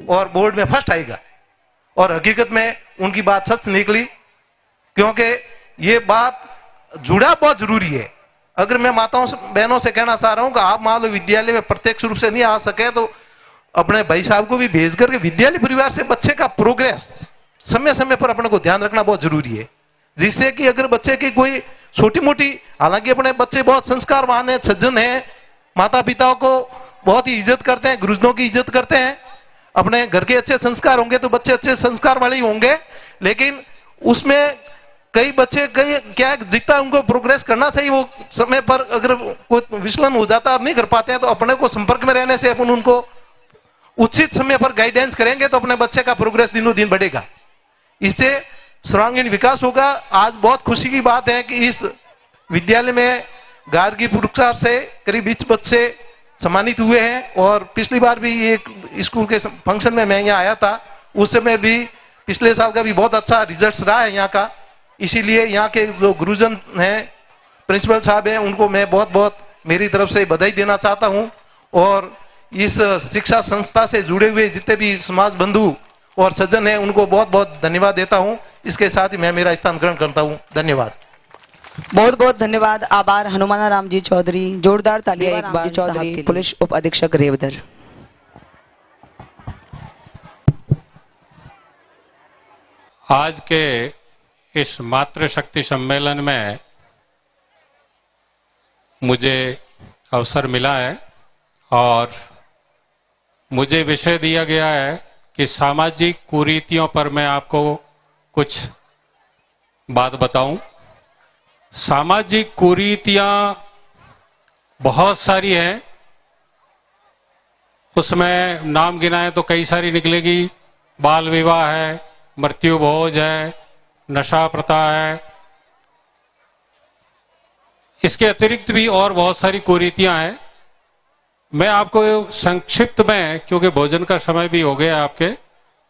और बोर्ड में फर्स्ट आएगा। और हकीकत में उनकी बात सच निकली, क्योंकि ये बात जुड़ा बहुत जरूरी है। अगर मैं माताओं से बहनों से कहना चाह रहा हूं कि आप मान लो विद्यालय में प्रत्यक्ष रूप से नहीं आ सके तो अपने भाई साहब को भी भेज करके विद्यालय परिवार से बच्चे का प्रोग्रेस समय समय पर अपने को ध्यान रखना बहुत जरूरी है, जिससे कि अगर बच्चे की कोई छोटी मोटी, हालांकि अपने बच्चे बहुत संस्कारवान है, सज्जन है, माता पिताओं को बहुत ही इज्जत करते हैं, गुरुजनों की इज्जत करते हैं, अपने घर के अच्छे संस्कार होंगे तो बच्चे अच्छे संस्कार वाले ही होंगे। लेकिन उसमें कई बच्चे कई क्या जितना उनको प्रोग्रेस करना चाहिए वो समय पर अगर कोई विचलन हो जाता और नहीं कर पाते हैं तो अपने को संपर्क में रहने से अपन उनको उचित समय पर गाइडेंस करेंगे तो अपने बच्चे का प्रोग्रेस दिनों दिन बढ़ेगा, इससे सर्वांगीण विकास होगा। आज बहुत खुशी की बात है कि इस विद्यालय में गार्गी पुरस्कार से करीब 20 बच्चे सम्मानित हुए हैं। और पिछली बार भी एक स्कूल के फंक्शन में मैं यहाँ आया था, उस समय भी पिछले साल का भी बहुत अच्छा रिजल्ट रहा है यहाँ का। इसीलिए यहाँ के जो गुरुजन हैं, प्रिंसिपल साहब हैं, उनको मैं बहुत बहुत मेरी तरफ से बधाई देना चाहता हूँ। और इस शिक्षा संस्था से जुड़े हुए जितने भी समाज बंधु और सज्जन हैं उनको बहुत बहुत धन्यवाद देता हूँ। इसके साथ ही मैं मेरा स्थान ग्रहण करता हूँ। धन्यवाद। बहुत बहुत धन्यवाद। आभार हनुमानाराम जी चौधरी। जोरदार तालियां एक बार चौधरी पुलिस उप अधीक्षक रेवदर। आज के इस मातृशक्ति सम्मेलन में मुझे अवसर मिला है और मुझे विषय दिया गया है कि सामाजिक कुरीतियों पर मैं आपको कुछ बात बताऊं। सामाजिक कुरीतियां बहुत सारी हैं, उसमें नाम गिनाएं तो कई सारी निकलेगी। बाल विवाह है, मृत्यु भोज है, नशा प्रथा है, इसके अतिरिक्त भी और बहुत सारी कुरीतियां हैं। मैं आपको संक्षिप्त में, क्योंकि भोजन का समय भी हो गया आपके,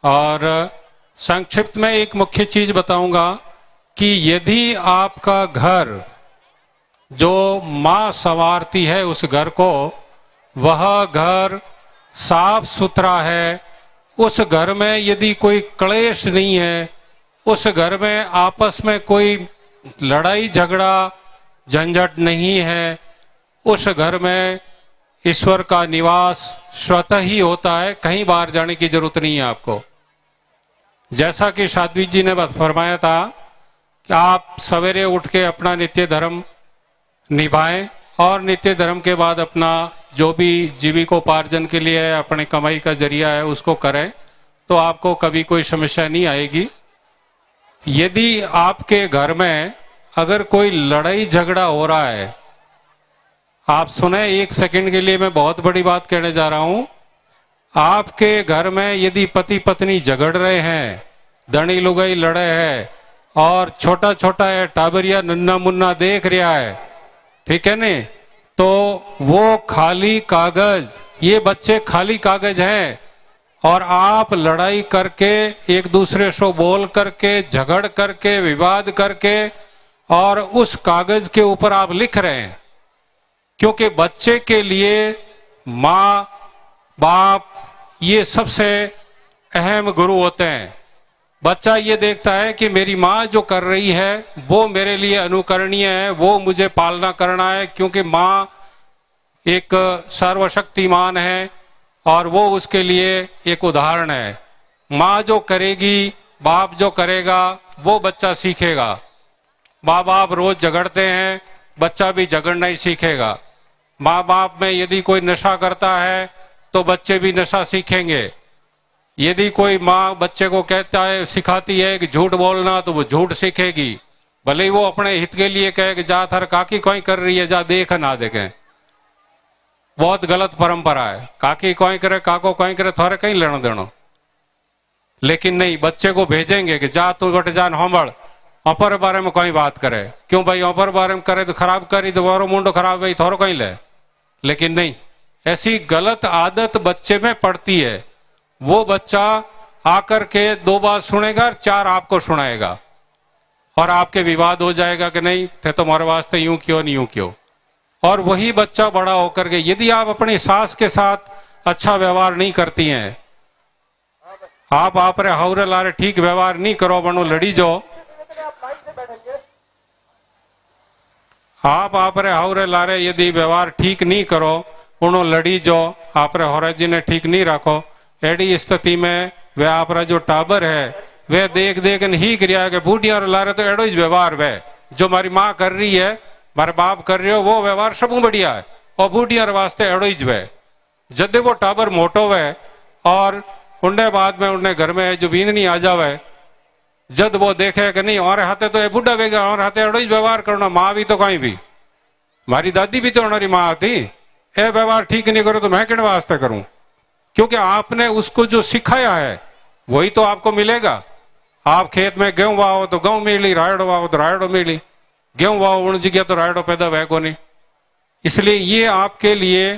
और संक्षिप्त में एक मुख्य चीज बताऊंगा कि यदि आपका घर जो मां संवारती है उस घर को, वह घर साफ सुथरा है, उस घर में यदि कोई क्लेश नहीं है, उस घर में आपस में कोई लड़ाई झगड़ा झंझट नहीं है, उस घर में ईश्वर का निवास स्वतः ही होता है, कहीं बाहर जाने की जरूरत नहीं है आपको। जैसा कि साध्वी जी ने फरमाया था कि आप सवेरे उठ के अपना नित्य धर्म निभाएं और नित्य धर्म के बाद अपना जो भी जीविकोपार्जन के लिए है, अपने कमाई का जरिया है, उसको करें तो आपको कभी कोई समस्या नहीं आएगी। यदि आपके घर में अगर कोई लड़ाई झगड़ा हो रहा है, आप सुने एक सेकंड के लिए, मैं बहुत बड़ी बात कहने जा रहा हूं। आपके घर में यदि पति पत्नी झगड़ रहे हैं, धनी लुगाई लड़े हैं और छोटा छोटा है टाबरिया नन्ना मुन्ना देख रहा है, ठीक है ने, तो वो खाली कागज, ये बच्चे खाली कागज हैं और आप लड़ाई करके एक दूसरे से बोल करके झगड़ करके विवाद करके और उस कागज के ऊपर आप लिख रहे हैं। क्योंकि बच्चे के लिए माँ बाप ये सबसे अहम गुरु होते हैं। बच्चा ये देखता है कि मेरी माँ जो कर रही है वो मेरे लिए अनुकरणीय है, वो मुझे पालना करना है, क्योंकि माँ एक सर्वशक्तिमान है और वो उसके लिए एक उदाहरण है। माँ जो करेगी, बाप जो करेगा, वो बच्चा सीखेगा। माँ बाप रोज झगड़ते हैं, बच्चा भी झगड़ना ही सीखेगा। माँ बाप में यदि कोई नशा करता है तो बच्चे भी नशा सीखेंगे। यदि कोई माँ बच्चे को कहता है, सिखाती है कि झूठ बोलना, तो वो झूठ सीखेगी, भले ही वो अपने हित के लिए कहे कि जा थर काकी कोई कर रही है, जा देख ना देखें। बहुत गलत परंपरा है, काकी कोई करे काको कोई करे, थोड़े कहीं लेना देना। लेकिन नहीं, बच्चे को भेजेंगे कि जा तू बट जान होमड़, अपर बारे में कोई बात करे। क्यों भाई, अपर बारे में करे तो खराब करी तो वो मुंडो खराब भाई थोड़ा कहीं ले। लेकिन नहीं, ऐसी गलत आदत बच्चे में पड़ती है। वो बच्चा आकर के 2 बार सुनेगा, 4 आपको सुनाएगा और आपके विवाद हो जाएगा कि नहीं थे तुम्हारे वास्ते यूं क्यों नहीं यूं क्यों। और वही बच्चा बड़ा होकर के, यदि आप अपनी सास के साथ अच्छा व्यवहार नहीं करती हैं, आप रे हाउरे लारे ठीक व्यवहार नहीं करो बनो लड़ी जो आप रे हाउरे लारे यदि व्यवहार ठीक नहीं करो उनो लड़ी जो आप रे हौरे जी ने ठीक नहीं रखो एडी स्थिति में वे आप जो टाबर है वे देख देख ही क्रिया के बूढ़िया लारे तो एडो ही व्यवहार वे जो मारी माँ कर रही है मारे बाप कर रहे हो वो व्यवहार सब बढ़िया है और बूढ़िया वास्ते एडो ही वे जब वो टाबर मोटो वे और उन्हें बाद में उन्हें घर में जो बीन नहीं आ जावे जद वो देखे कि नहीं और हाथे तो ये बुढ़ा वेगा और हाथे एडो ही व्यवहार करना माँ भी तो कहीं भी मारी दादी भी तो हमारी माँ थी ये व्यवहार ठीक नहीं करो तो मैं किन वास्ते करूं क्योंकि आपने उसको जो सिखाया है वही तो आपको मिलेगा। आप खेत में गेहूं वाओ तो गेहूं मिली रायड़ो वाओ तो रायड़ो मिली गेहूं वाओ उन जगह तो रायड़ो पैदा वह को नहीं। इसलिए ये आपके लिए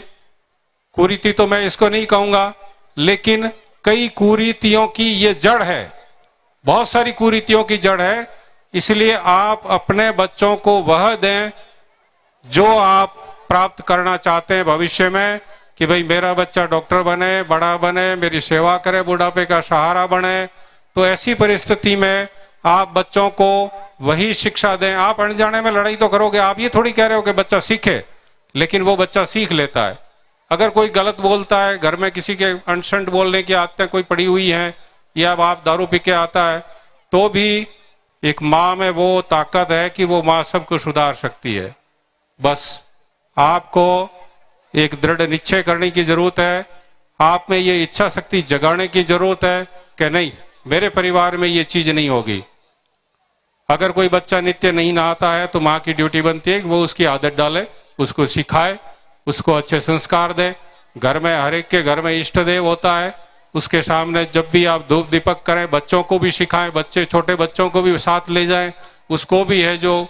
कुरीति तो मैं इसको नहीं कहूंगा लेकिन कई कुरीतियों की ये जड़ है बहुत सारी कुरीतियों की जड़ है। इसलिए आप अपने बच्चों को वह दें जो आप प्राप्त करना चाहते हैं भविष्य में कि भाई मेरा बच्चा डॉक्टर बने बड़ा बने मेरी सेवा करे बुढ़ापे का सहारा बने। तो ऐसी परिस्थिति में आप बच्चों को वही शिक्षा दें। आप अनजाने में लड़ाई तो करोगे आप ये थोड़ी कह रहे हो कि बच्चा सीखे लेकिन वो बच्चा सीख लेता है। अगर कोई गलत बोलता है घर में किसी के अनशंट बोलने की आदतें कोई पड़ी हुई हैं या बाप दारू पी के आता है तो भी एक माँ में वो ताकत है कि वो माँ सबको सुधार सकती है। बस आपको एक दृढ़ निश्चय करने की जरूरत है। आप में ये इच्छा शक्ति जगाने की जरूरत है कि नहीं मेरे परिवार में ये चीज नहीं होगी। अगर कोई बच्चा नित्य नहीं नहाता है तो माँ की ड्यूटी बनती है कि वो उसकी आदत डाले उसको सिखाए उसको अच्छे संस्कार दे। घर में हर एक के घर में इष्ट देव होता है उसके सामने जब भी आप धूप दीपक करें बच्चों को भी सिखाएं बच्चे छोटे बच्चों को भी साथ ले जाएं उसको भी है जो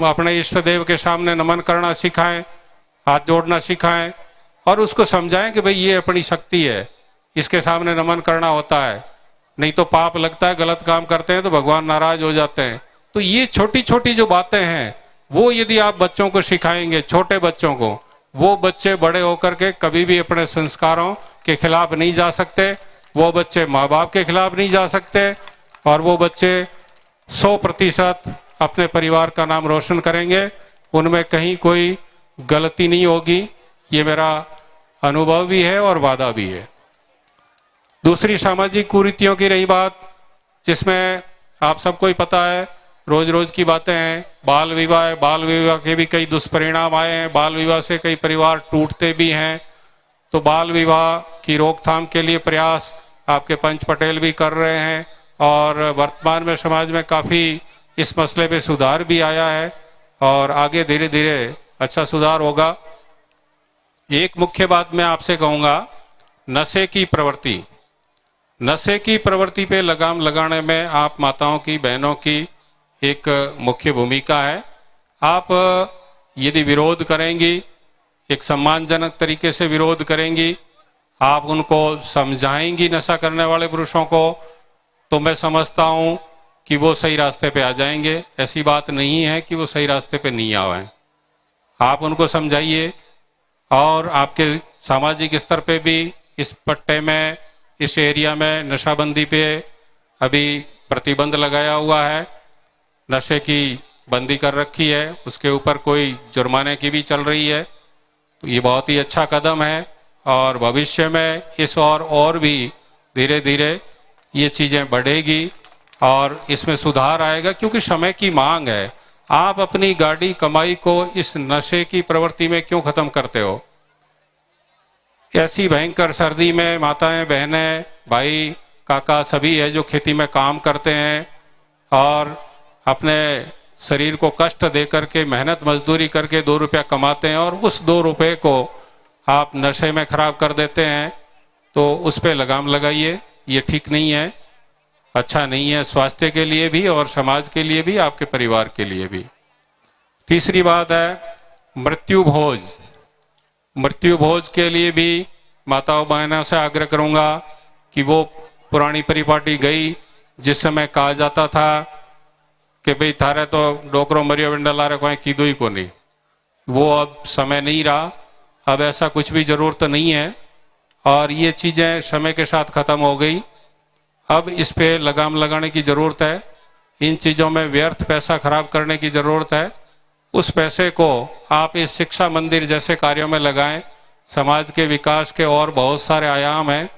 अपने इष्ट देव के सामने नमन करना सिखाएं हाथ जोड़ना सिखाएं और उसको समझाएं कि भाई ये अपनी शक्ति है इसके सामने नमन करना होता है नहीं तो पाप लगता है गलत काम करते हैं तो भगवान नाराज हो जाते हैं। तो ये छोटी छोटी जो बातें हैं वो यदि आप बच्चों को सिखाएंगे छोटे बच्चों को वो बच्चे बड़े होकर के कभी भी अपने संस्कारों के खिलाफ नहीं जा सकते वो बच्चे माँ बाप के खिलाफ नहीं जा सकते और वो बच्चे 100% अपने परिवार का नाम रोशन करेंगे उनमें कहीं कोई गलती नहीं होगी। ये मेरा अनुभव भी है और वादा भी है। दूसरी सामाजिक कुरीतियों की रही बात जिसमें आप सबको ही पता है रोज रोज की बातें हैं। बाल विवाह के भी कई दुष्परिणाम आए हैं। बाल विवाह से कई परिवार टूटते भी हैं। तो बाल विवाह की रोकथाम के लिए प्रयास आपके पंच पटेल भी कर रहे हैं और वर्तमान में समाज में काफ़ी इस मसले पे सुधार भी आया है और आगे धीरे धीरे अच्छा सुधार होगा। एक मुख्य बात मैं आपसे कहूँगा नशे की प्रवृत्ति पे लगाम लगाने में आप माताओं की बहनों की एक मुख्य भूमिका है। आप यदि विरोध करेंगी एक सम्मानजनक तरीके से विरोध करेंगी आप उनको समझाएंगी नशा करने वाले पुरुषों को तो मैं समझता हूँ कि वो सही रास्ते पे आ जाएंगे। ऐसी बात नहीं है कि वो सही रास्ते पे नहीं आए। आप उनको समझाइए और आपके सामाजिक स्तर पे भी इस पट्टे में इस एरिया में नशाबंदी पे अभी प्रतिबंध लगाया हुआ है। नशे की बंदी कर रखी है उसके ऊपर कोई जुर्माने की भी चल रही है। तो ये बहुत ही अच्छा कदम है और भविष्य में इस और भी धीरे धीरे ये चीज़ें बढ़ेगी और इसमें सुधार आएगा क्योंकि समय की मांग है। आप अपनी गाड़ी कमाई को इस नशे की प्रवृत्ति में क्यों खत्म करते हो? ऐसी भयंकर सर्दी में माताएं बहनें भाई काका सभी है जो खेती में काम करते हैं और अपने शरीर को कष्ट दे करके मेहनत मजदूरी करके 2 रुपया कमाते हैं और उस 2 रुपये को आप नशे में खराब कर देते हैं। तो उस पर लगाम लगाइए। ये ठीक नहीं है अच्छा नहीं है स्वास्थ्य के लिए भी और समाज के लिए भी आपके परिवार के लिए भी। तीसरी बात है मृत्यु भोज के लिए भी माताओं बहनों से आग्रह करूंगा कि वो पुरानी परिपाटी गई जिस समय कहा जाता था कि भाई थारे तो डोकरो मरियो विंडला रे कोई कीदो ही को नहीं। वो अब समय नहीं रहा। अब ऐसा कुछ भी जरूरत नहीं है और ये चीज़ें समय के साथ ख़त्म हो गई। अब इस पे लगाम लगाने की जरूरत है। इन चीजों में व्यर्थ पैसा खराब करने की जरूरत है। उस पैसे को आप इस शिक्षा मंदिर जैसे कार्यों में लगाएं। समाज के विकास के और बहुत सारे आयाम हैं,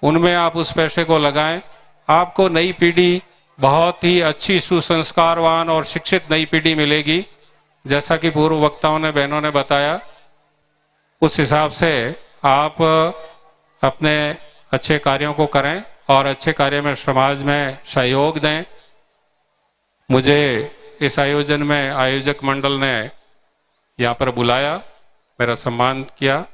उनमें आप उस पैसे को लगाएं। आपको नई पीढ़ी, बहुत ही अच्छी सुसंस्कारवान और शिक्षित नई पीढ़ी मिलेगी। जैसा कि पूर्व वक्ताओं ने, बहनों ने बताया, उस हिसाब से आप अपने अच्छे कार्यों को करें और अच्छे कार्य में समाज में सहयोग दें। मुझे इस आयोजन में आयोजक मंडल ने यहाँ पर बुलाया, मेरा सम्मान किया,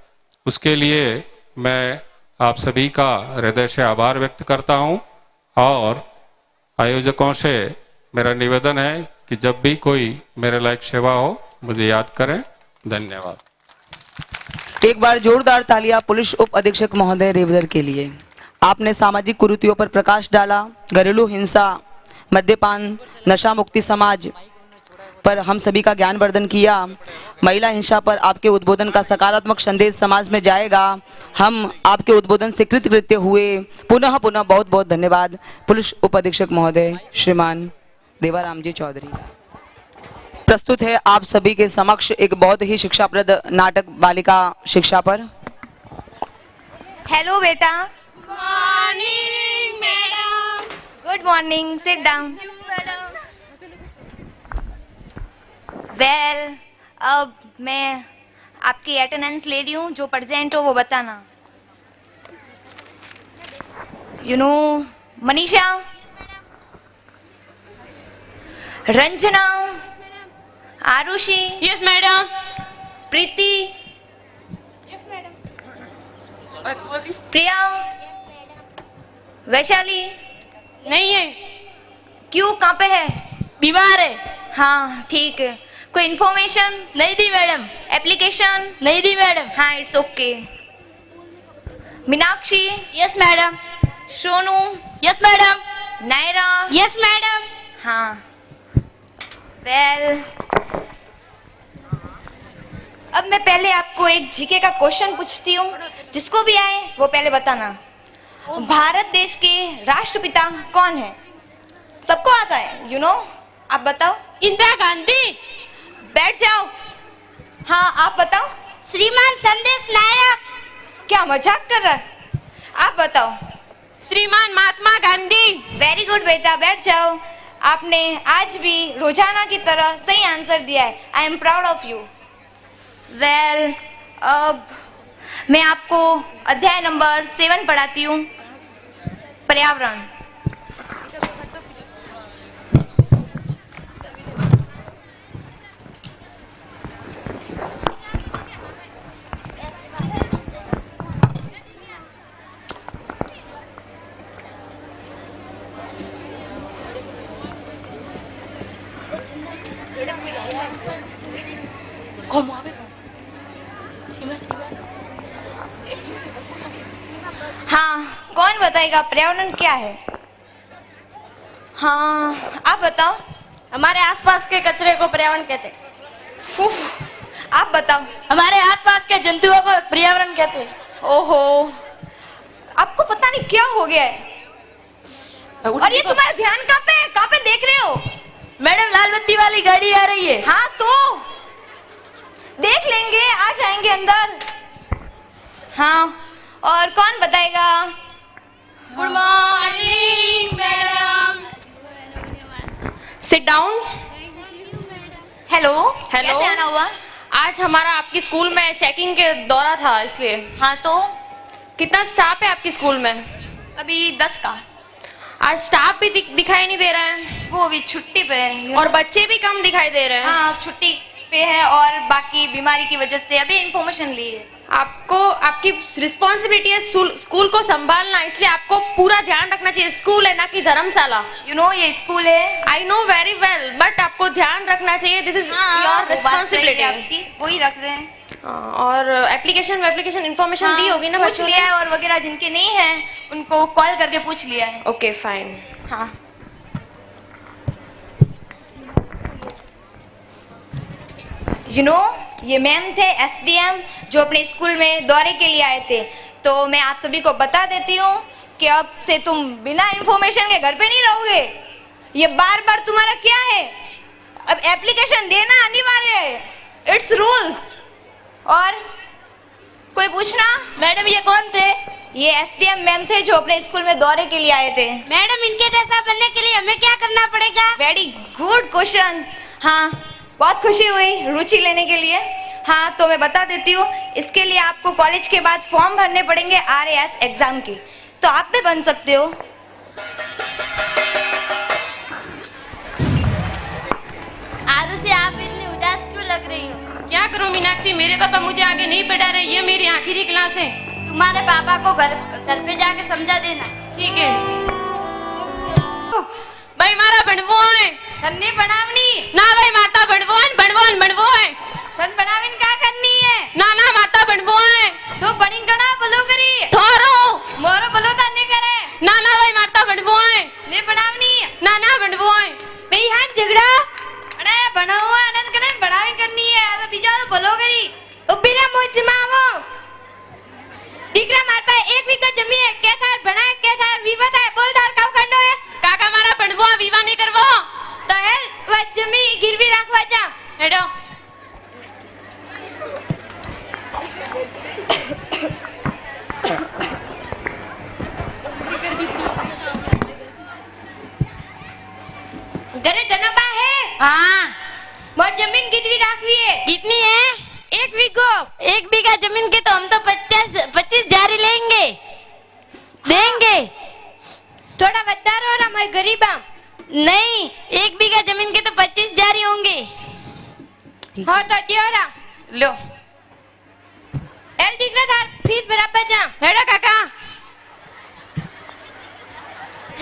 उसके लिए मैं आप सभी का हृदय से आभार व्यक्त करता हूँ। और आयोजकों से मेरा निवेदन है कि जब भी कोई मेरे लायक सेवा हो मुझे याद करें। धन्यवाद। एक बार जोरदार तालियां पुलिस उप अधीक्षक महोदय रेवदर के लिए। आपने सामाजिक कुरीतियों पर प्रकाश डाला, घरेलू हिंसा, मद्यपान, नशा मुक्ति समाज पर हम सभी का ज्ञानवर्धन किया। महिला हिंसा पर आपके उद्बोधन का सकारात्मक संदेश समाज में जाएगा। हम आपके उद्बोधन से कृतकृत्य हुए। पुनः पुनः बहुत बहुत धन्यवाद। पुलिस उप अधीक्षक महोदय श्रीमान देवाराम जी चौधरी। प्रस्तुत है आप सभी के समक्ष एक बहुत ही शिक्षाप्रद नाटक बालिका शिक्षा पर। हेलो बेटा। Morning madam. Good morning, sit down. Well, अब मैं आपकी अटेंडेंस ले रही हूँ, जो प्रेजेंट हो वो बताना। You know, Manisha, Ranjana, Aarushi, yes madam. Preeti, yes madam. Priya, Vaishali. नहीं है। क्यों, कहाँ पे है? बीमार है। हाँ ठीक है। कोई इन्फॉर्मेशन? नहीं दी मैडम। एप्लीकेशन? नहीं दी मैडम। हाँ, it's okay. Meenakshi? Yes madam. Sonu? Yes madam. Naira? Yes madam. हाँ। वेल, अब मैं पहले आपको एक जीके का क्वेश्चन पूछती हूँ, जिसको भी आए वो पहले बताना। भारत देश के राष्ट्रपिता कौन है? सबको आता है, यू नो। आप बताओ। इंदिरा गांधी। बैठ जाओ। हाँ, आप बताओ। श्रीमान संदेश नायक। क्या मजाक कर रहा है? आप बताओ। श्रीमान महात्मा गांधी। वेरी गुड बेटा, बैठ जाओ। आपने आज भी रोजाना की तरह सही आंसर दिया है। I am proud of you. Well, अब मैं आपको अध्याय नंबर 7 पढ़ाती हूँ, पर्यावरण। हाँ, कौन बताएगा पर्यावरण क्या है? हाँ, आप बताओ। हमारे आसपास के कचरे को पर्यावरण कहते हैं। उफ, आप बताओ। हमारे आसपास के जंतुओं को पर्यावरण कहते हैं। ओहो, आपको पता नहीं क्या हो गया है। और ये तुम्हारा ध्यान कहाँ पे देख रहे हो? मैडम, लाल बत्ती वाली गाड़ी आ रही है। हाँ तो देख लेंगे, आ जाएंगे अंदर। हाँ, और कौन बताएगा? Good morning madam. Sit down. Hello. Hello. कैसे आना हुआ? आज हमारा आपकी स्कूल में चेकिंग के दौरा था, इसलिए। हाँ तो कितना स्टाफ है आपकी स्कूल में? अभी 10 का। आज स्टाफ भी दिखाई नहीं दे रहा है। वो अभी छुट्टी पे है। और बच्चे भी कम दिखाई दे रहे हैं। हाँ, छुट्टी पे है और बाकी बीमारी की वजह से अभी इन्फॉर्मेशन ली है। आपको, आपकी रिस्पॉन्सिबिलिटी है स्कूल को संभालना, इसलिए आपको पूरा ध्यान रखना चाहिए। स्कूल है ना कि धर्मशाला। यू नो, ये स्कूल है। I know very well, but आपको ध्यान रखना चाहिए। This is your responsibility. आपकी वही रख रहे हैं। और एप्लीकेशन इन्फॉर्मेशन दी होगी ना? पूछ लिया है, और वगैरह जिनके नहीं है उनको कॉल करके पूछ लिया है। Okay fine. हाँ, यू नो, ये मैम थे एसडीएम, जो अपने स्कूल में दौरे के लिए आए थे। तो मैं आप सभी को बता देती हूँ कि अब से तुम बिना इंफॉर्मेशन के घर पे नहीं रहोगे। ये बार बार तुम्हारा क्या है, अब एप्लीकेशन देना अनिवार्य है, इट्स रूल्स। और कोई पूछना? मैडम ये कौन थे? ये एसडीएम मैम थे जो अपने स्कूल में दौरे के लिए आए थे। मैडम इनके जैसा बनने के लिए हमें क्या करना पड़ेगा? Very good question. हाँ, बहुत खुशी हुई रुचि लेने के लिए। हाँ, तो मैं बता देती हूँ, इसके लिए आपको कॉलेज के बाद फॉर्म भरने पड़ेंगे RAS एग्जाम के, तो आप भी बन सकते हो। आरुषि, आप इतनी उदास क्यों लग रही हो? क्या करूं मीनाक्षी, मेरे पापा मुझे आगे नहीं पढ़ा रहे, ये मेरी आखिरी क्लास है। तुम्हारे पापा को घर पे जाके समझा देना। ठीक है। भाई मारा भणवो है धन्य बनावनी ना, भाई माता भणवो है, भणवो है। धन बनाविन क्या करनी है? ना ना माता भणवो है तो बनी कड़ा भलो करी थोरो। मोरो भलो ता नहीं करे। ना ना भाई माता भणवो है, ने बनावनी ना ना भणवो है। भाई हां झगड़ा अरे बनाओ आनंद कने बनावी करनी है, आ बिचारो भलो करी। उबीरा मोज मावो दीकरा मार पे एक वीघा जमीन है, के थार बनाए के थार विवाद है, बोल थार काव करनो है? काका मारा भणवो विवाह नहीं करवो तो हेल व जमीन गिरवी राखवा जा। हेडो। घरे धनबा है? हाँ। मोर जमीन गिरवी राखवी है। कितनी है? 1 वीघो। 1 बीघा जमीन के तो हम तो 25 जारी लेंगे, देंगे। थोड़ा बता रहो ना, मैं गरीब हूँ। नहीं, 1 बीघा जमीन के तो 25 जारी होंगे। हाँ तो दियो रा लो। एल दिख रहा था, फीस बराबर जा। हेडो काका।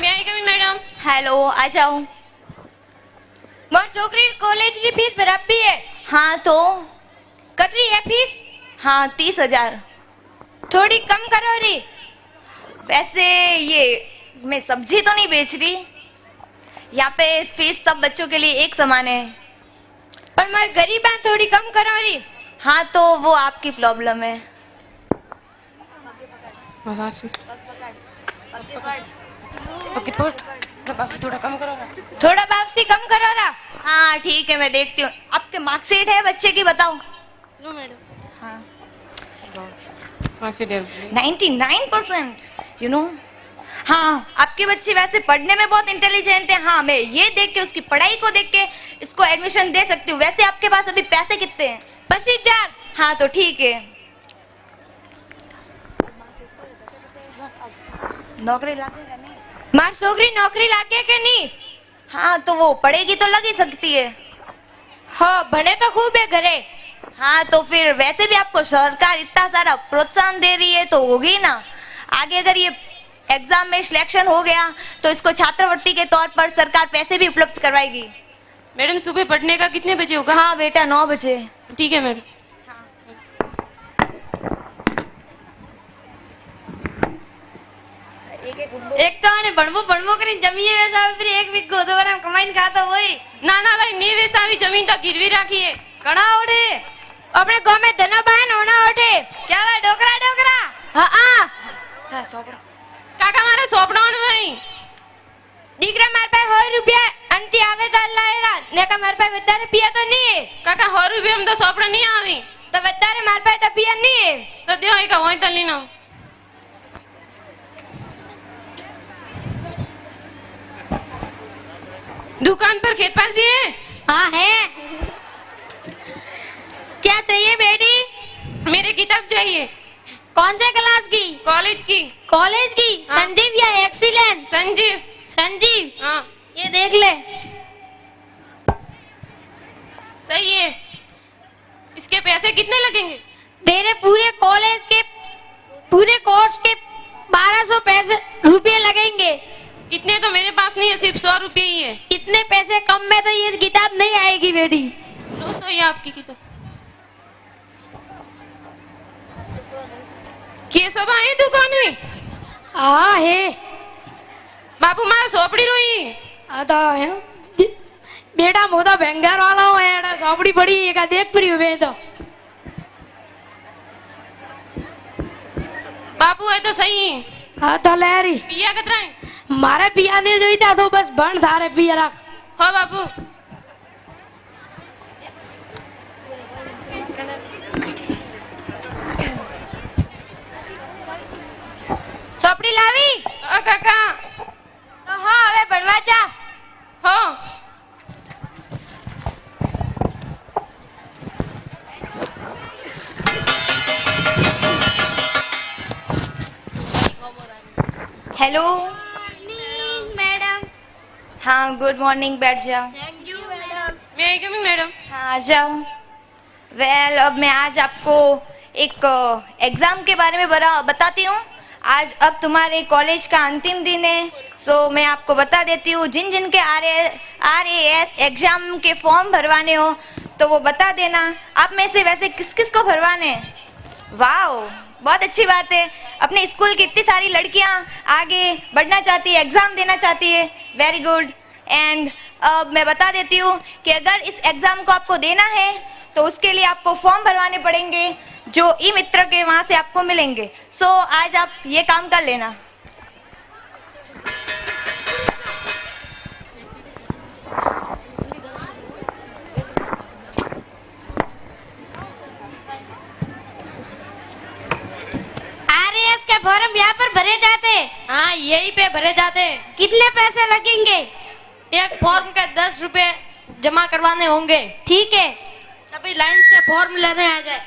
मैं आई कमिंग मैडम। हेलो, आ जाओ। मोर छोकरी कॉलेज की फीस बराबर है। हाँ तो कतरी है फीस? हाँ 30,000। थोड़ी कम करो री। वैसे ये मैं सब्जी तो नहीं बेच रही, यहाँ पे फीस सब बच्चों के लिए एक समान है। पर मैं गरीब हूँ, थोड़ी कम करो री। हाँ तो वो आपकी प्रॉब्लम है। थोड़ा कम करो ना। थोड़ा वापसी कम करो ना। हाँ ठीक है, मैं देखती हूँ। आपके मार्कशीट है बच्चे की, बताओ। लो मैडम। हाँ मार्कशीट 99%, यू नो। हाँ, आपके बच्चे वैसे पढ़ने में बहुत इंटेलिजेंट है। हाँ, मैं ये देख के, उसकी पढ़ाई को देख के इसको एडमिशन दे सकती हूँ। वैसे आपके पास अभी पैसे कितने हैं? 25,000। हाँ तो ठीक है, नौकरी लागेगा नहीं? मार छोकरी नौकरी लागे के नहीं? हाँ तो वो पढ़ेगी तो लग ही सकती है। हाँ, बने तो खूब है घरे। हाँ तो फिर वैसे भी आपको सरकार इतना सारा प्रोत्साहन दे रही है तो होगी ना। आगे अगर ये एग्जाम में सिलेक्शन हो गया तो इसको छात्रवृत्ति के तौर पर सरकार पैसे भी उपलब्ध करवाएगी। मैडम सुबह पढ़ने का कितने बजे होगा? हाँ बेटा 9 बजे। ठीक है मैडम। एक तो आने बनवो करी जमीन वैसा फिर 1 वीक को तो बना कमाइन खाता वही। ना ना भाई नहीं, वैसा भी जमीन तो गिरवी रखी है। कड़ा ओढ़े अपने गांव में धना बायन होना ओढ़े क्या भाई? डोकरा हाँ हाँ सोपड़ा काका मारे सोपड़ा भाई દીકરા માર પાસે 100 રૂપિયા અંતિ આવે તો લાયરા નેકા માર પાસે વધારે પિયા તો નહીં काका 100 रुपये हम तो सोपड़ा नहीं आवी તો વધારે માર પાસે તો પિયા નહીં तो दियो एक वही तो लेना। दुकान पर खेतपाल जी है? हाँ है। क्या चाहिए बेटी? मेरे किताब चाहिए। कौन से क्लास की? कॉलेज की। कॉलेज की? हाँ। संजीव या एक्सीलेंस? संजीव। संजीव हाँ ये देख ले। सही है। इसके पैसे कितने लगेंगे? तेरे पूरे कॉलेज के पूरे कोर्स के 1200 पैसे रुपये लगेंगे। इतने तो मेरे पास नहीं है, सिर्फ 100 रुपये ही है। इतने पैसे कम में तो ये किताब नहीं आएगी बेटी। दोस्तों ये आपकी किताब। केशव आई दुकान में? हाँ है। बाबू मारा सोपड़ी रोई। आता है बेटा मोदा बेंगार वाला हो एड़ा सोपड़ी पड़ी है का देख परी हुए तो बाबू है तो सही है। हाँ तो लहरी पिया कतरा है मारे पिया ने जो था तो बस बन धारे पिया रख हो बाबू ચોપડી લાવી ओ काका તો હા હવે ભણવા જા हो हेलो मैडम हाँ गुड मॉर्निंग, बैठ जाओ। थैंक यू मैडम मैं आई कमिंग मैडम हाँ आ जाओ। वेल अब मैं आज आपको एक एग्ज़ाम के बारे में बताती हूँ। आज अब तुम्हारे कॉलेज का अंतिम दिन है, सो मैं आपको बता देती हूँ। जिन जिन के RAS एग्ज़ाम के फॉर्म भरवाने हो तो वो बता देना। आप में से वैसे किस किस को भरवाने हैं? वाओ, बहुत अच्छी बात है। अपने स्कूल की इतनी सारी लड़कियां आगे बढ़ना चाहती है, एग्ज़ाम देना चाहती है। Very good. एंड अब मैं बता देती हूँ कि अगर इस एग्ज़ाम को आपको देना है तो उसके लिए आपको फॉर्म भरवाने पड़ेंगे जो ई मित्र के वहाँ से आपको मिलेंगे। सो आज आप ये काम कर लेना। RAS के फॉर्म यहाँ पर भरे जाते हैं। हाँ यही पे भरे जाते हैं। कितने पैसे लगेंगे? एक फॉर्म के 10 रुपए जमा करवाने होंगे। ठीक है। सभी लाइन से फॉर्म लेने आ जाए।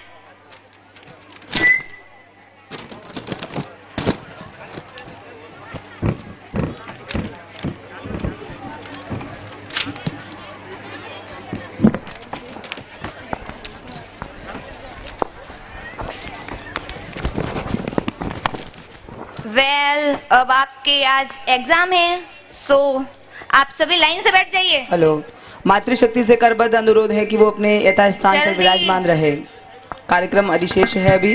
वेल अब आपके आज एग्ज़ाम है, सो आप सभी लाइन से बैठ जाइए। हेलो, मातृशक्ति से करबद्ध अनुरोध है कि वो अपने यथास्थान पर जल्दी। विराजमान रहे। कार्यक्रम अधिशेष है अभी,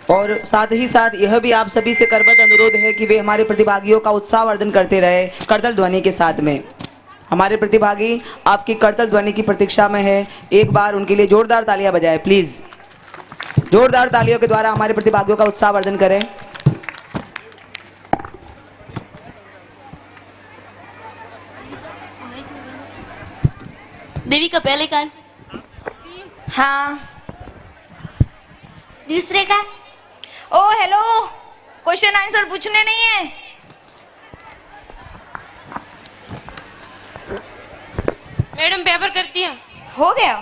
और साथ ही साथ यह भी आप सभी से करबद्ध अनुरोध है कि वे हमारे प्रतिभागियों का उत्साहवर्धन करते रहे करतल ध्वनि के साथ में। हमारे प्रतिभागी आपकी करतल ध्वनि की प्रतीक्षा में है। एक बार उनके लिए जोरदार तालियां बजाएं प्लीज। जोरदार तालियों के द्वारा हमारे प्रतिभागियों का उत्साहवर्धन करें। देवी का पहले का हाँ, दूसरे का? ओ हेलो, क्वेश्चन आंसर पूछने नहीं है। मैडम पेपर करती है हो गया,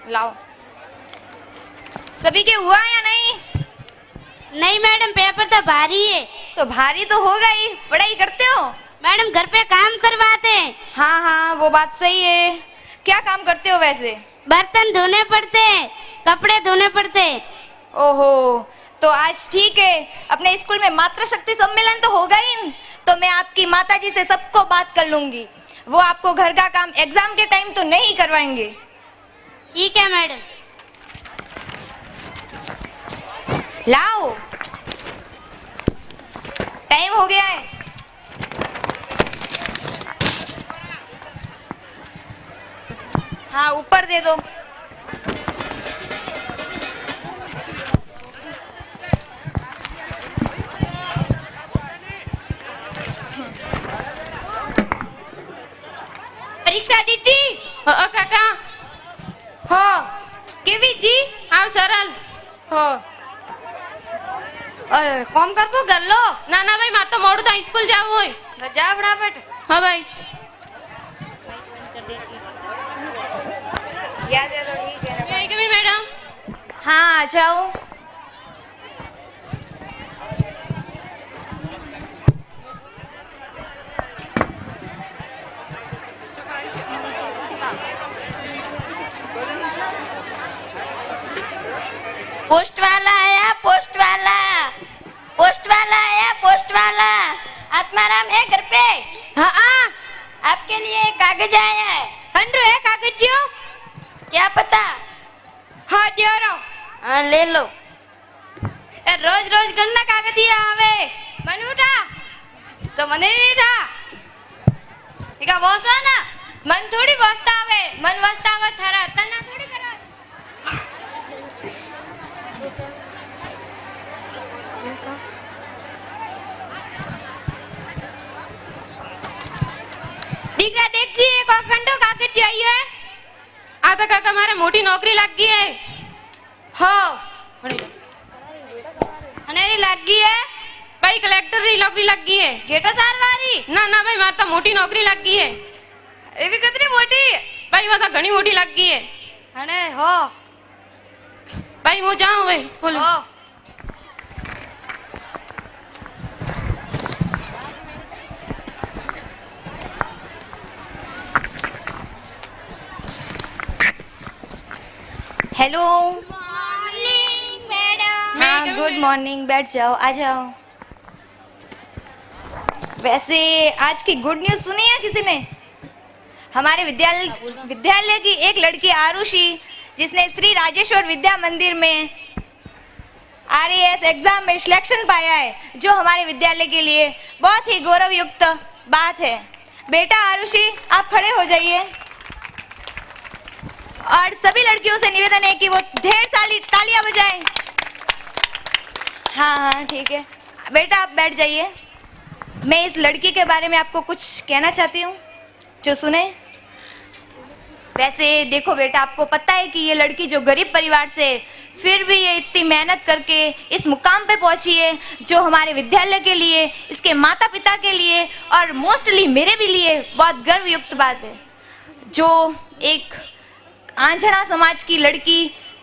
लाओ। सभी के हुआ या नहीं? नहीं मैडम, पेपर तो भारी है। तो भारी तो होगा ही। पढ़ाई करते हो? मैडम घर पे काम करवाते हैं। हाँ हाँ, वो बात सही है। क्या काम करते हो वैसे? बर्तन धोने पड़ते हैं, कपड़े धोने पड़ते हैं। ओहो, तो आज ठीक है। अपने स्कूल में मातृशक्ति सम्मेलन तो होगा ही, तो मैं आपकी माताजी से सबको बात कर लूंगी। वो आपको घर का काम एग्जाम के टाइम तो नहीं करवाएंगे। ठीक है मैडम। लाओ, टाइम हो गया है। हाँ, ऊपर दे दो। परीक्षा दीदी। ओ काका हाँ केवी जी। आओ सरल हाँ काम कर पो कर लो। ना ना भाई मार तो मोड़ था स्कूल जाओ होय जा फटाफट। हाँ भाई याद है तो ठीक है। मैं आई कमिंग मैडम हाँ, आ जाओ। पोस्ट वाला आया, पोस्ट वाला, पोस्ट वाला आया, पोस्ट वाला। आत्माराम है घर पे? हाँ हाँ, आपके लिए कागज आया है। हंड्रो है कागज जो? क्या पता? हाँ दे रहा हूँ। हाँ ले लो। रोज रोज गन्ना कागज दिया आवे। मन उठा तो मने नहीं था। ठीक है बॉस है ना, मन थोड़ी बसता आवे, मन बसता आवे थारा तना थोड़ी करा। દીકરા દેખજી એક અખંડો કાગજ આવ્યો હે આ તો કાકા મારે મોટી નોકરી લાગી હે હો અનેરી લાગી હે ભાઈ કલેક્ટર ની નોકરી લાગી હે ગેટો સારવારી ના ના ભાઈ મારે તો મોટી નોકરી લાગી હે એવી કતરી મોટી ભાઈ वो तो घनी मोटी लग गई है અને હો भाई वो जाऊं वे स्कूल હો हेलो મોર્નિંગ મેડમ हाँ गुड मॉर्निंग, बैठ जाओ, आ जाओ। वैसे आज की गुड न्यूज़ सुनी है किसी ने? हमारे विद्यालय की एक लड़की आरुषि, जिसने श्री राजेश्वर विद्या मंदिर में RAS एग्जाम में सिलेक्शन पाया है, जो हमारे विद्यालय के लिए बहुत ही गौरवयुक्त बात है। बेटा आरुषि, आप खड़े हो जाइए और सभी लड़कियों से निवेदन है कि वो ढेर सारी तालियां बजाएं। हाँ हाँ ठीक है बेटा, आप बैठ जाइए। मैं इस लड़की के बारे में आपको कुछ कहना चाहती हूँ, जो सुने। वैसे देखो बेटा, आपको पता है कि ये लड़की जो गरीब परिवार से, फिर भी ये इतनी मेहनत करके इस मुकाम पे पहुंची है, जो हमारे विद्यालय के लिए, इसके माता पिता के लिए और मोस्टली मेरे भी लिए बहुत गर्वयुक्त बात है। जो एक आंजना समाज की लड़की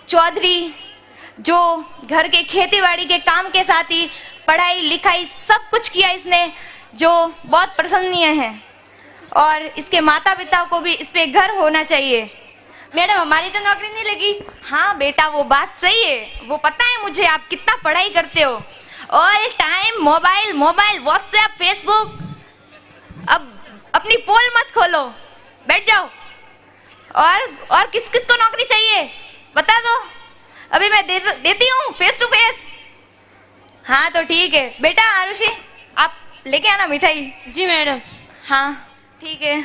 चौधरी, जो घर के खेती बाड़ी के काम के साथ ही पढ़ाई लिखाई सब कुछ किया इसने, जो बहुत प्रशंसनीय है। और इसके माता पिता को भी इस पे गर्व होना चाहिए। मैडम हमारी तो नौकरी नहीं लगी। हाँ बेटा, वो बात सही है, वो पता है मुझे आप कितना पढ़ाई करते हो। All time mobile mobile, WhatsApp, Facebook. अब अपनी पोल मत खोलो, बैठ जाओ। और किस किस को नौकरी चाहिए बता दो, अभी मैं देती हूँ फेस टू फेस। हाँ तो ठीक है बेटा आरुषि, आप लेके आना मिठाई। जी मैडम। हाँ ठीक है।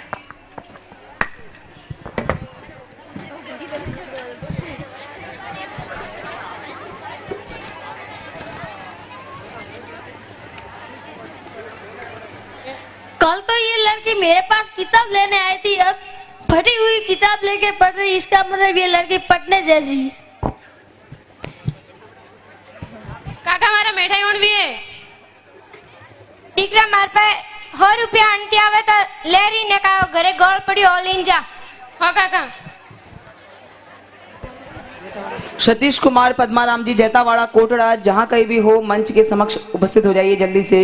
कल तो ये लड़की मेरे पास किताब लेने आई थी, अब फटी हुई किताब लेके पढ़ रही। इसका मतलब ये लड़की पढ़ने जैसी है। काका मारा मिठाई ओण भी है। દીકરા માર પાસે 100 રૂપિયા અંતી આવે તો લેરી ને કાયો ઘરે ગોળ પડ્યો ઓલીન જા। हाँ काका। सतीश कुमार पद्माराम जी जैतावाड़ा कोटड़ा, जहाँ कहीं भी हो मंच के समक्ष उपस्थित हो जाइए जल्दी से।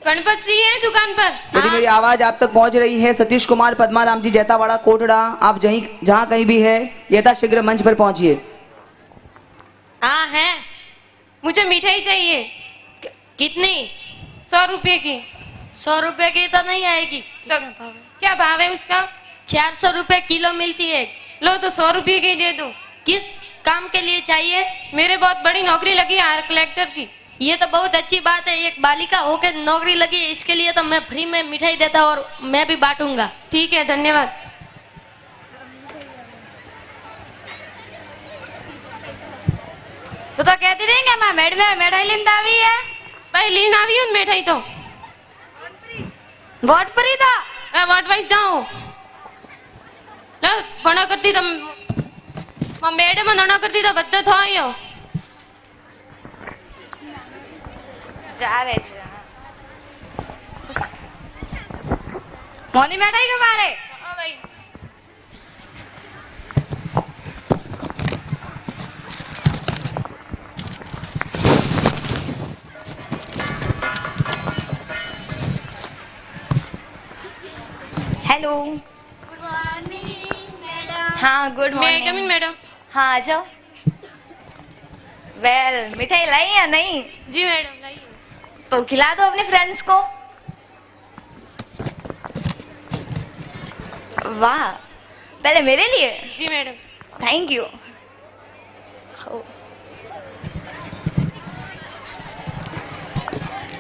गणपत सिंह है दुकान पर। यदि मेरी आवाज आप तक पहुंच रही है, सतीश कुमार पद्माराम जी जैतावाड़ा कोटड़ा, आप जहाँ कहीं भी है यथाशीघ्र मंच पर पहुंचिए। हाँ है, मुझे मिठाई चाहिए। कितनी? 100 रुपए की। 100 रुपए की तो नहीं आएगी। तो क्या भाव है उसका? 400 रुपए किलो मिलती है। लो तो 100 रुपए की दे दो। किस काम के लिए चाहिए? मेरे बहुत बड़ी नौकरी लगी है कलेक्टर की। ये तो बहुत अच्छी बात है, एक बालिका होकर नौकरी लगी है, इसके लिए तो मैं फ्री में मिठाई देता हूँ और मैं भी बांटूंगा। ठीक है, धन्यवाद। તું તો કહેતી હતી કે માં મેડમે મેઠાઈ લીને આવી है। भाई लीन આવી હું मिठाई तो વોટ પરી તો वोट वाइज जाऊं लो फणो करती तो मैडम नणो करती तो बद्दो थयो जा रहे छ। મોની મેઠાઈ કે બારે ओ भाई हेलो ગુડ મોર્નિંગ મેડમ। हाँ गुड मैं कम इन मॉर्निंग। मैडम। हाँ आ जाओ। वेल मिठाई लाई या नहीं? जी मैडम लाइए। तो खिला दो अपने फ्रेंड्स को। वाह, पहले मेरे लिए। जी मैडम। Thank you.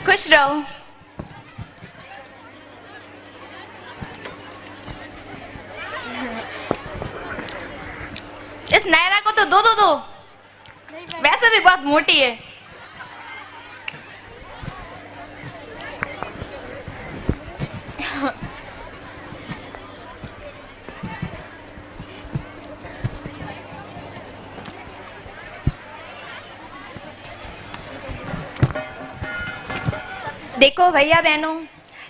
खुश रहो। इस नायरा को तो दो वैसे भी बहुत मोटी है। देखो भैया बहनों,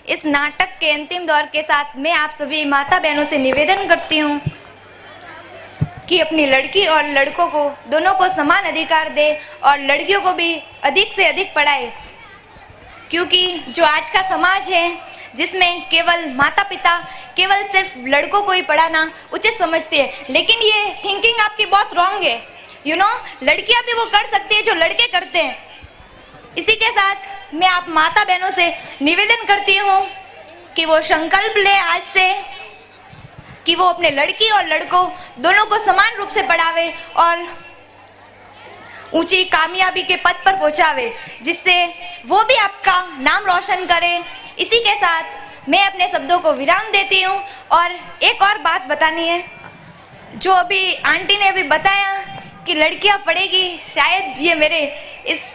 इस नाटक के अंतिम दौर के साथ मैं आप सभी माता बहनों से निवेदन करती हूँ कि अपनी लड़की और लड़कों को दोनों को समान अधिकार दे और लड़कियों को भी अधिक से अधिक पढ़ाए, क्योंकि जो आज का समाज है जिसमें केवल माता पिता केवल सिर्फ लड़कों को ही पढ़ाना उचित समझती है, लेकिन ये थिंकिंग आपकी बहुत रॉन्ग है। लड़कियां भी वो कर सकती है जो लड़के करते हैं। इसी के साथ मैं आप माता बहनों से निवेदन करती हूँ कि वो संकल्प ले आज से कि वो अपने लड़की और लड़कों दोनों को समान रूप से पढ़ावे और ऊंची कामयाबी के पद पर पहुंचावे, जिससे वो भी आपका नाम रोशन करे। इसी के साथ मैं अपने शब्दों को विराम देती हूँ और एक और बात बतानी है, जो अभी आंटी ने अभी बताया कि लड़कियां पढ़ेगी, शायद ये मेरे इस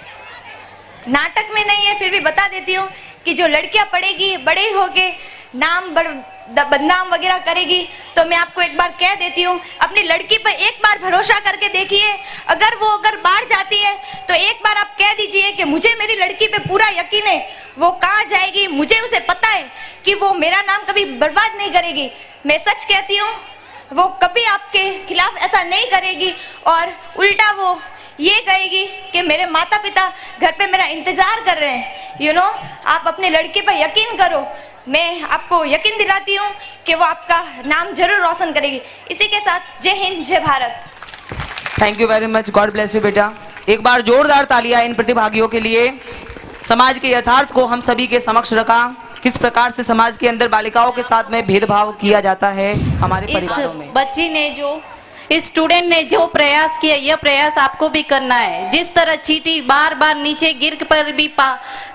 नाटक में नहीं है, फिर भी बता देती हूँ कि जो लड़कियां पढ़ेगी बड़े होके नाम बदनाम वगैरह करेगी, तो मैं आपको एक बार कह देती हूँ, अपनी लड़की पर एक बार भरोसा करके देखिए। अगर बाहर जाती है तो एक बार आप कह दीजिए कि मुझे मेरी लड़की पे पूरा यकीन है, वो कहाँ जाएगी मुझे उसे पता है कि वो मेरा नाम कभी बर्बाद नहीं करेगी। मैं सच कहती हूँ, वो कभी आपके खिलाफ ऐसा नहीं करेगी और उल्टा वो ये कहेगी कि मेरे माता पिता घर पे मेरा इंतजार कर रहे हैं। आप अपनी लड़की पर यकीन करो, मैं आपको यकीन दिलाती हूँ कि वो आपका नाम जरूर रोशन करेगी। इसी के साथ जय हिंद, जय Bharat. Thank you very much, God bless you बेटा। एक बार जोरदार तालियां इन प्रतिभागियों के लिए। समाज के यथार्थ को हम सभी के समक्ष रखा, किस प्रकार से समाज के अंदर बालिकाओं के साथ में भेदभाव किया जाता है हमारे परिवारों में। बच्ची ने इस स्टूडेंट ने जो प्रयास किया, यह प्रयास आपको भी करना है। जिस तरह चींटी बार बार नीचे गिर पर भी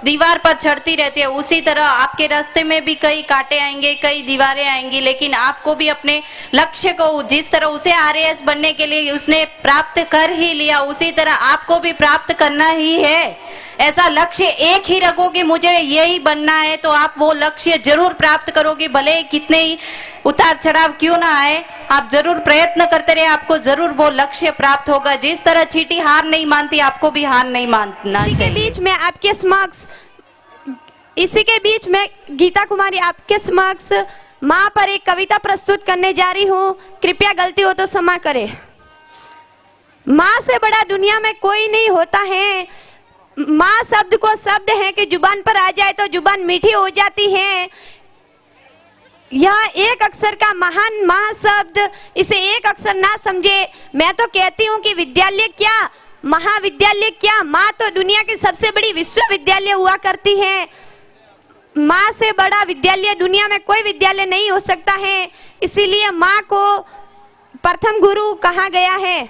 दीवार पर चढ़ती रहती है, उसी तरह आपके रास्ते में भी कई कांटे आएंगे, कई दीवारें आएंगी, लेकिन आपको भी अपने लक्ष्य को, जिस तरह उसे आरएएस बनने के लिए उसने प्राप्त कर ही लिया, उसी तरह आपको भी प्राप्त करना ही है। ऐसा लक्ष्य एक ही रखोगे मुझे यही बनना है, तो आप वो लक्ष्य जरूर प्राप्त करोगे, भले कितने ही उतार चढ़ाव क्यों ना आए, आप जरूर प्रयत्न करते रहे, आपको जरूर वो लक्ष्य प्राप्त होगा। जिस तरह चींटी हार नहीं मानती, आपको भी हार नहीं मानना चाहिए। इसी के बीच में गीता कुमारी आपके समक्ष माँ पर एक कविता प्रस्तुत करने जा रही हूँ, कृपया गलती हो तो क्षमा करे। माँ से बड़ा दुनिया में कोई नहीं होता है। माँ शब्द को शब्द है कि जुबान पर आ जाए तो जुबान मीठी हो जाती है। यह एक अक्षर का महान महाशब्द, इसे एक अक्षर ना समझे। मैं तो कहती हूँ कि विद्यालय क्या, महाविद्यालय क्या, माँ तो दुनिया की सबसे बड़ी विश्वविद्यालय हुआ करती है। माँ से बड़ा विद्यालय दुनिया में कोई विद्यालय नहीं हो सकता है, इसीलिए माँ को प्रथम गुरु कहा गया है।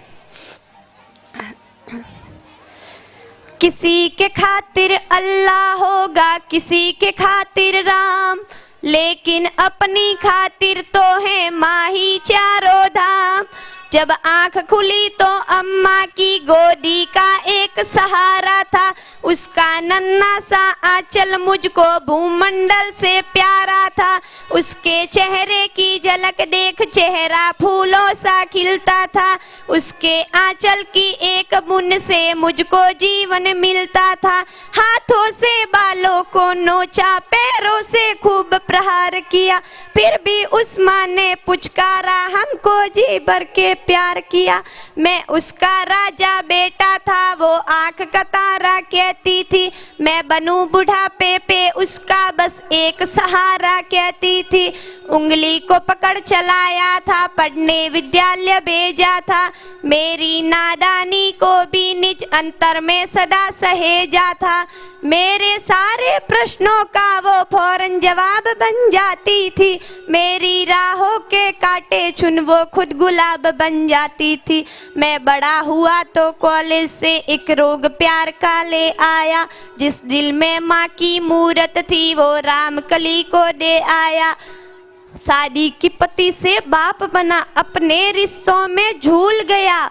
किसी के खातिर अल्लाह होगा, किसी के खातिर राम, लेकिन अपनी खातिर तो है माँ ही चारों धाम। जब आंख खुली तो अम्मा की गोदी का एक सहारा था, उसका नन्हा सा आंचल मुझको भूमंडल से प्यारा था। उसके चेहरे की झलक देख चेहरा फूलों सा खिलता था, उसके आंचल की एक बूंद से मुझको जीवन मिलता था। हाथों से बालों को नोचा, पैरों से खूब प्रहार किया, फिर भी उस माँ ने पुचकारा, हमको जी भर के प्यार किया। मैं उसका राजा बेटा था, वो आंख का तारा कहती थी। मैं बनूं बुढ़ापे पे उसका बस एक सहारा कहती थी। उंगली को पकड़ चलाया था, पढ़ने विद्यालय भेजा था। मेरी नादानी को भी निज अंतर में सदा सहेजा था। मेरे सारे प्रश्नों का वो फौरन जवाब बन जाती थी। मेरी राहों के काटे चुन वो खुद गुलाब बन जाती थी। मैं बड़ा हुआ तो कॉलेज से एक रोग प्यार का ले आया। जिस दिल में माँ की मूरत थी वो राम कली को दे आया। शादी की पति से बाप बना, अपने रिश्तों में झूल गया।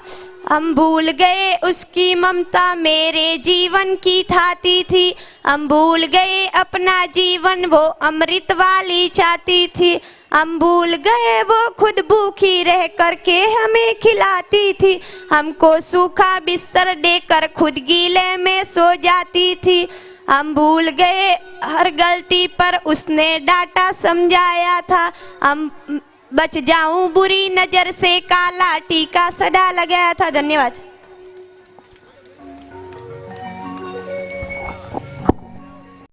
हम भूल गए उसकी ममता मेरे जीवन की थाती थी। हम भूल गए अपना जीवन वो अमृत वाली चाहती थी। हम भूल गए वो खुद भूखी रह करके हमें खिलाती थी। हमको सूखा बिस्तर देकर खुद गीले में सो जाती थी। हम भूल गए हर गलती पर उसने डांटा समझाया था। हम बच जाऊं बुरी नजर से, काला टीका सदा लगाया था। धन्यवाद।